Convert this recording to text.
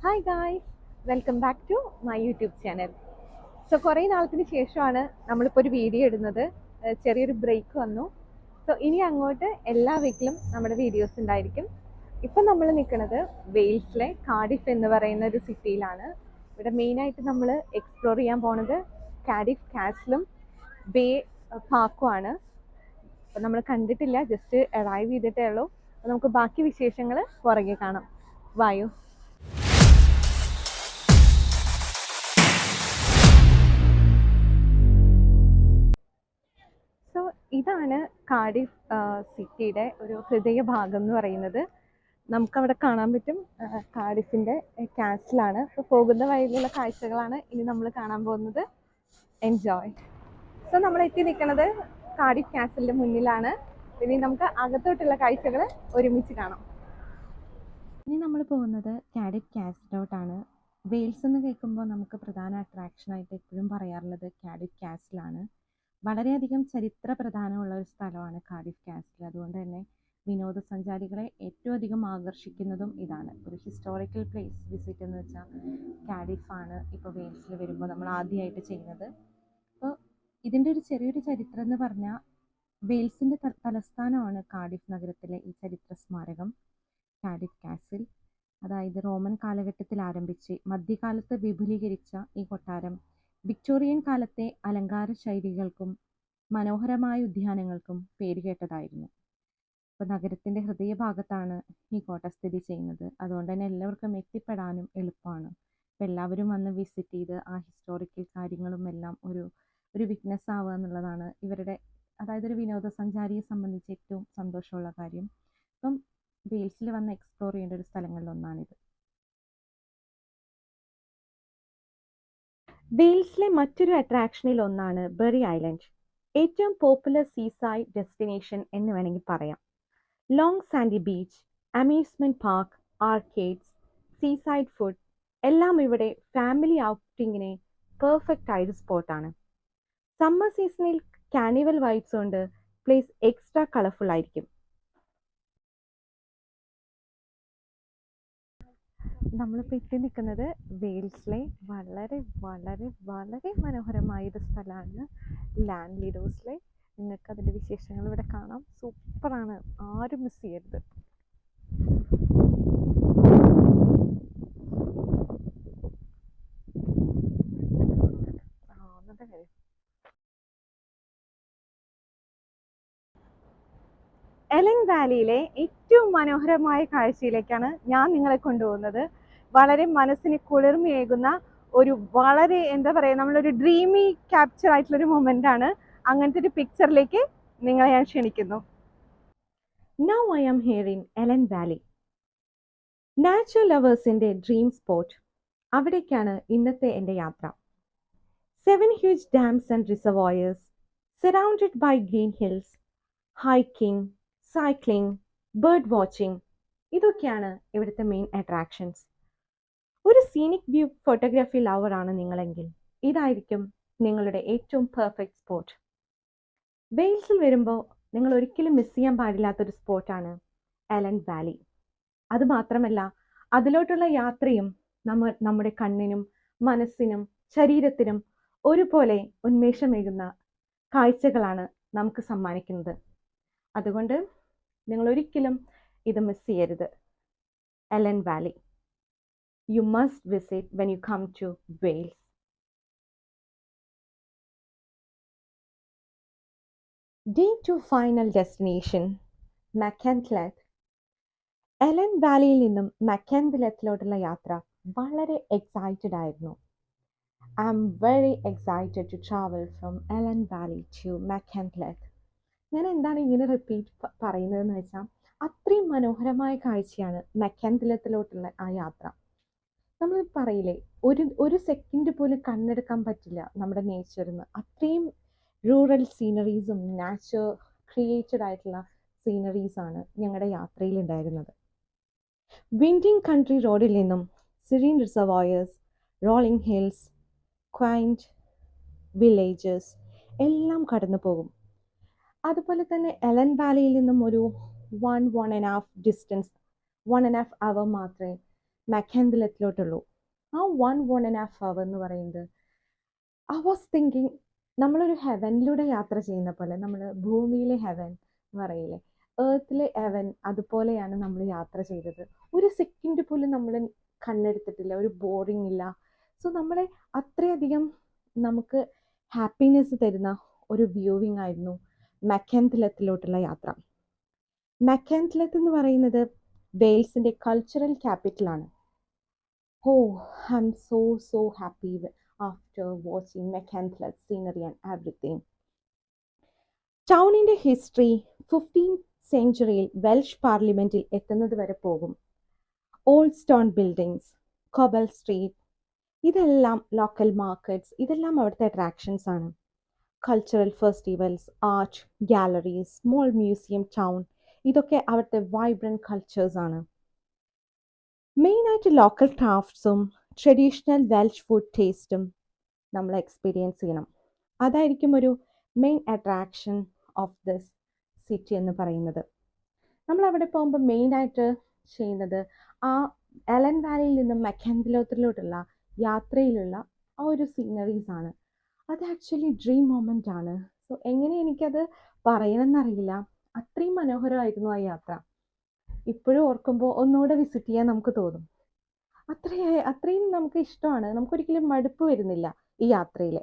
Hi guys, welcome back to my YouTube channel. So കുറേ നാളത്തിന് ശേഷമാണ് നമ്മളിപ്പോൾ ഒരു വീഡിയോ ഇടുന്നത്. ചെറിയൊരു ബ്രേക്ക് വന്നു. സോ ഇനി അങ്ങോട്ട് എല്ലാ വീക്കിലും നമ്മുടെ വീഡിയോസ് ഉണ്ടായിരിക്കും. ഇപ്പം നമ്മൾ നിൽക്കുന്നത് വെയിൽസിലെ കാഡിഫ് എന്ന് പറയുന്ന ഒരു സിറ്റിയിലാണ്. ഇവിടെ മെയിനായിട്ട് നമ്മൾ എക്സ്പ്ലോർ ചെയ്യാൻ പോണത് കാഡിഫ് കാസിലും ബേ പാർക്കുമാണ്. അപ്പം നമ്മൾ കണ്ടിട്ടില്ല, ജസ്റ്റ് അറൈവ് ചെയ്തിട്ടേ ഉള്ളൂ. അപ്പോൾ നമുക്ക് ബാക്കി വിശേഷങ്ങൾ പുറകെ കാണാം. വായു. സോ ഇതാണ് കാർഡിഫ് സിറ്റിയുടെ ഒരു ഹൃദയഭാഗം എന്ന് പറയുന്നത്. നമുക്കവിടെ കാണാൻ പറ്റും കാർഡിഫിൻ്റെ കാസിലാണ്. അപ്പോൾ പോകുന്ന വഴിയിലുള്ള കാഴ്ചകളാണ് ഇനി നമ്മൾ കാണാൻ പോകുന്നത്. എൻജോയ്. സോ നമ്മൾ എത്തി നിൽക്കുന്നത് കാർഡിഫ് കാസിലിൻ്റെ മുന്നിലാണ്. ഇനി നമുക്ക് അകത്തോട്ടുള്ള കാഴ്ചകൾ ഒരുമിച്ച് കാണാം. ഇനി നമ്മൾ പോകുന്നത് കാഡിഫ് കാസിലോട്ടാണ്. വെയിൽസ് എന്ന് കേൾക്കുമ്പോൾ നമുക്ക് പ്രധാന അട്രാക്ഷനായിട്ട് എപ്പോഴും പറയാറുള്ളത് കാഡിഫ് കാസിലാണ്. വളരെയധികം ചരിത്ര പ്രധാനമുള്ള ഒരു സ്ഥലമാണ് കാഡിഫ് കാസിൽ. അതുകൊണ്ട് തന്നെ വിനോദസഞ്ചാരികളെ ഏറ്റവും അധികം ആകർഷിക്കുന്നതും ഇതാണ്. ഒരു ഹിസ്റ്റോറിക്കൽ പ്ലേസ് വിസിറ്റ് എന്ന് വെച്ചാൽ കാഡിഫാണ് ഇപ്പോൾ വെയിൽസിൽ വരുമ്പോൾ നമ്മൾ ആദ്യമായിട്ട് ചെയ്യുന്നത്. അപ്പോൾ ഇതിൻ്റെ ഒരു ചെറിയൊരു ചരിത്രം എന്ന് പറഞ്ഞാൽ വെയിൽസിൻ്റെ തലസ്ഥാനമാണ് കാഡിഫ് നഗരത്തിലെ ഈ ചരിത്ര സ്മാരകം കാഡിഫ് കാസിൽ. അതായത് റോമൻ കാലഘട്ടത്തിൽ ആരംഭിച്ച് മധ്യകാലത്ത് വിപുലീകരിച്ച ഈ കൊട്ടാരം വിക്ടോറിയൻ കാലത്തെ അലങ്കാര ശൈലികൾക്കും മനോഹരമായ ഉദ്യാനങ്ങൾക്കും പേരുകേട്ടതായിരുന്നു. അപ്പോൾ നഗരത്തിൻ്റെ ഹൃദയഭാഗത്താണ് ഈ കോട്ട സ്ഥിതി ചെയ്യുന്നത്. അതുകൊണ്ട് തന്നെ എല്ലാവർക്കും എത്തിപ്പെടാനും എളുപ്പമാണ്. അപ്പോൾ എല്ലാവരും വന്ന് വിസിറ്റ് ചെയ്ത് ആ ഹിസ്റ്റോറിക്കൽ കാര്യങ്ങളും എല്ലാം ഒരു വിറ്റ്നസ് ആവുക എന്നുള്ളതാണ് ഇവരുടെ, അതായത് ഒരു വിനോദസഞ്ചാരിയെ സംബന്ധിച്ച് ഏറ്റവും സന്തോഷമുള്ള കാര്യം. അപ്പം വെയിൽസിൽ വന്ന് എക്സ്പ്ലോർ ചെയ്യേണ്ട ഒരു സ്ഥലങ്ങളിലൊന്നാണിത്. വെയിൽസിലെ മറ്റൊരു അട്രാക്ഷനിൽ ഒന്നാണ് ബെറി ഐലൻഡ്. ഏറ്റവും പോപ്പുലർ സീസൈഡ് ഡെസ്റ്റിനേഷൻ എന്ന് വേണമെങ്കിൽ പറയാം. Long sandy beach, amusement park, arcades, seaside food എല്ലാം ഇവിടെ ഫാമിലി ഔട്ടിങ്ങിന് പെർഫെക്റ്റ് ആയൊരു സ്പോട്ടാണ്. സമ്മർ സീസണിൽ കാർണിവൽ വൈബ്സ് കൊണ്ട് പ്ലേസ് എക്സ്ട്രാ കളർഫുൾ ആയിരിക്കും. നമ്മളിപ്പോൾ എത്തി നിൽക്കുന്നത് വെയിൽസിലെ വളരെ വളരെ വളരെ മനോഹരമായൊരു സ്ഥലമാണ് ലാൻഡ് ലീഡേഴ്സിലെ. നിങ്ങൾക്ക് അതിൻ്റെ വിശേഷങ്ങൾ ഇവിടെ കാണാം. സൂപ്പറാണ്, ആരും മിസ് ചെയ്യരുത്. എലൻ വാലിയിലെ ഏറ്റവും മനോഹരമായ കാഴ്ചയിലേക്കാണ് ഞാൻ നിങ്ങളെ കൊണ്ടുപോകുന്നത്. വളരെ മനസ്സിന് കുളിർമയേകുന്ന ഒരു വളരെ എന്താ പറയുക, നമ്മളൊരു ഡ്രീമി ക്യാപ്ചർ ആയിട്ടുള്ളൊരു മൊമെൻ്റ് ആണ്. അങ്ങനത്തെ ഒരു പിക്ചറിലേക്ക് നിങ്ങളെ ഞാൻ ക്ഷണിക്കുന്നു. Now I am here in Elan Valley, natural ലവേഴ്സിൻ്റെ ഡ്രീം സ്പോട്ട്. അവിടേക്കാണ് ഇന്നത്തെ എൻ്റെ യാത്ര. 7 huge dams and reservoirs, surrounded by green hills, hiking, cycling, bird watching ഇതൊക്കെയാണ് ഇവിടുത്തെ മെയിൻ അട്രാക്ഷൻസ്. ഒരു സീനിക് വ്യൂ ഫോട്ടോഗ്രാഫി ലവർ ആണ് നിങ്ങളെങ്കിൽ ഇതായിരിക്കും നിങ്ങളുടെ ഏറ്റവും പെർഫെക്റ്റ് സ്പോട്ട്. വെയിൽസിൽ വരുമ്പോൾ നിങ്ങൾ ഒരിക്കലും മിസ് ചെയ്യാൻ പാടില്ലാത്തൊരു സ്പോട്ടാണ് എലൻ വാലി. അതുമാത്രമല്ല, അതിലോട്ടുള്ള യാത്രയും നമ്മുടെ കണ്ണിനും മനസ്സിനും ശരീരത്തിനും ഒരുപോലെ ഉന്മേഷമേകുന്ന കാഴ്ചകളാണ് നമുക്ക് സമ്മാനിക്കുന്നത്. അതുകൊണ്ട് നിങ്ങൾ ഒരിക്കലും ഇത് മിസ് ചെയ്യരുത്. Elan Valley, you must visit when you come to Wales. Day 2 final destination Machynlleth. Elan വാലിയിൽ നിന്നും മക്കൻതിലെത്തിലോട്ടുള്ള യാത്ര വളരെ എക്സൈറ്റഡ് ആയിരുന്നു. I am very excited to travel from Elan Valley to Machynlleth. ഞാൻ എന്താണ് ഇങ്ങനെ റിപ്പീറ്റ് പറയുന്നതെന്ന് വെച്ചാൽ, അത്രയും മനോഹരമായ കാഴ്ചയാണ് മക്കൻതിലെത്തിലോട്ടുള്ള ആ യാത്ര. നമ്മൾ പറയില്ലേ, ഒരു സെക്കൻഡ് പോലും കണ്ണെടുക്കാൻ പറ്റില്ല നമ്മുടെ നേച്ചറിന്ന്. അത്രയും റൂറൽ സീനറീസും നാച്ചർ ക്രിയേറ്റഡ് ആയിട്ടുള്ള സീനറീസാണ് ഞങ്ങളുടെ യാത്രയിൽ ഉണ്ടായിരുന്നത്. വിൻഡിങ് കൺട്രി റോഡിൽ നിന്നും serene reservoirs, rolling hills, quaint villages എല്ലാം കടന്നു പോകും. അതുപോലെ തന്നെ എലൻ വാലിയിൽ നിന്നും ഒരു 1.5 hour മാത്രമേ മക്കാൻതിലത്തിലോട്ടുള്ളൂ. ആ 1.5 hour എന്ന് പറയുന്നത് ഐ വാസ് തിങ്കിങ് നമ്മളൊരു ഹെവനിലൂടെ യാത്ര ചെയ്യുന്ന പോലെ, നമ്മൾ ഭൂമിയിലെ ഹെവൻ എന്ന് പറയില്ലേ, ഏർത്തിലെ ഹെവൻ, അതുപോലെയാണ് നമ്മൾ യാത്ര ചെയ്തത്. ഒരു സെക്കൻഡ് പോലും നമ്മൾ കണ്ണെടുത്തിട്ടില്ല, ഒരു ബോറിംഗ് ഇല്ല. സോ നമ്മളെ അത്രയധികം നമുക്ക് ഹാപ്പിനെസ് തരുന്ന ഒരു വ്യൂവിംഗ് ആയിരുന്നു മക്കാൻതിലത്തിലോട്ടുള്ള യാത്ര. മക്കാൻതിലത്ത് എന്ന് പറയുന്നത് വെയിൽസിൻ്റെ കൾച്ചറൽ ക്യാപിറ്റലാണ്. Oh, I am so happy after watching Machynlleth scenery and everything. ടൗണിൻ്റെ ഹിസ്റ്ററി 15th സെഞ്ച്വറിയിൽ വെൽഷ് പാർലമെൻറ്റിൽ എത്തുന്നത് വരെ പോകും. Old stone buildings, cobble street, ഇതെല്ലാം ലോക്കൽ മാർക്കറ്റ്സ്, ഇതെല്ലാം അവിടുത്തെ അട്രാക്ഷൻസ് ആണ്. Cultural festivals, art galleries, small museum town, ഇതൊക്കെ അവിടുത്തെ വൈബ്രൻറ്റ് കൾച്ചേഴ്സ് ആണ്. മെയിനായിട്ട് ലോക്കൽ ക്രാഫ്റ്റ്സും ട്രഡീഷണൽ വെൽഷ് ഫുഡ് ടേസ്റ്റും നമ്മൾ എക്സ്പീരിയൻസ് ചെയ്യണം. അതായിരിക്കും ഒരു main attraction of this city എന്ന് പറയുന്നത്. നമ്മളവിടെ പോകുമ്പോൾ മെയിനായിട്ട് ചെയ്യുന്നത് ആ എലൻ വാലിയിൽ നിന്നും മക്കാൻതിലത്തിലോട്ടുള്ള യാത്രയിലുള്ള ആ ഒരു സീനറീസ് ആണ്. അത് ആക്ച്വലി ഡ്രീം മൊമെൻ്റ് ആണ്. സോ എങ്ങനെ എനിക്കത് പറയണമെന്നറിയില്ല, അത്രയും മനോഹരമായിരുന്നു ആ യാത്ര. ഇപ്പോഴും ഓർക്കുമ്പോൾ ഒന്നുകൂടെ വിസിറ്റ് ചെയ്യാൻ നമുക്ക് തോന്നും. അത്രയും നമുക്ക് ഇഷ്ടമാണ്, നമുക്കൊരിക്കലും മടുപ്പ് വരുന്നില്ല ഈ യാത്രയിൽ.